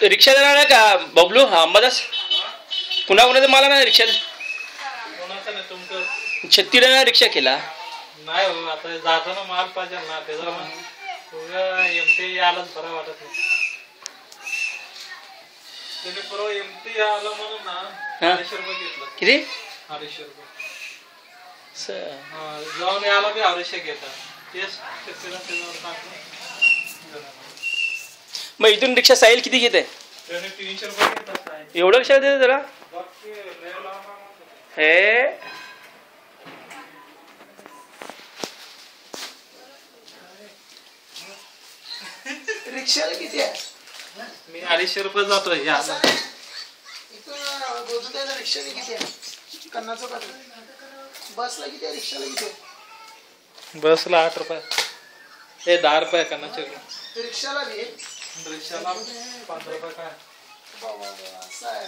रिक्षा देणार आहे का बबलू अंबादास? कुणाकुणाचं मला ना रिक्षा छत्ती देणार रिक्षा केला नाही हो. आता जाताना माल पाहिजे ना त्याचा एमटी आलं बरं वाटत नाही. त्याने परवा एमटी आलं म्हणून ना 250 रुपये घेतलं. किती? 250 रुपये जाऊन यायला बी 250 घेतात. तेच मग इथून रिक्षा साईल किती घेते? त्याने 300 रुपये घेतात. एवढं रिक्षा देते त्याला? हे रिक्षाला किती आहे? मी 250 रुपये जातोय. इथून रिक्षाने किती आहे? कन्ना चौकात. बसला किती आहे? रिक्षाला किती आहे? बसला 8 रुपये. हे 10 रुपये कन्नाचे. रिक्षाला बी? रिक्षाला 5 रुपये काय? असं आहे.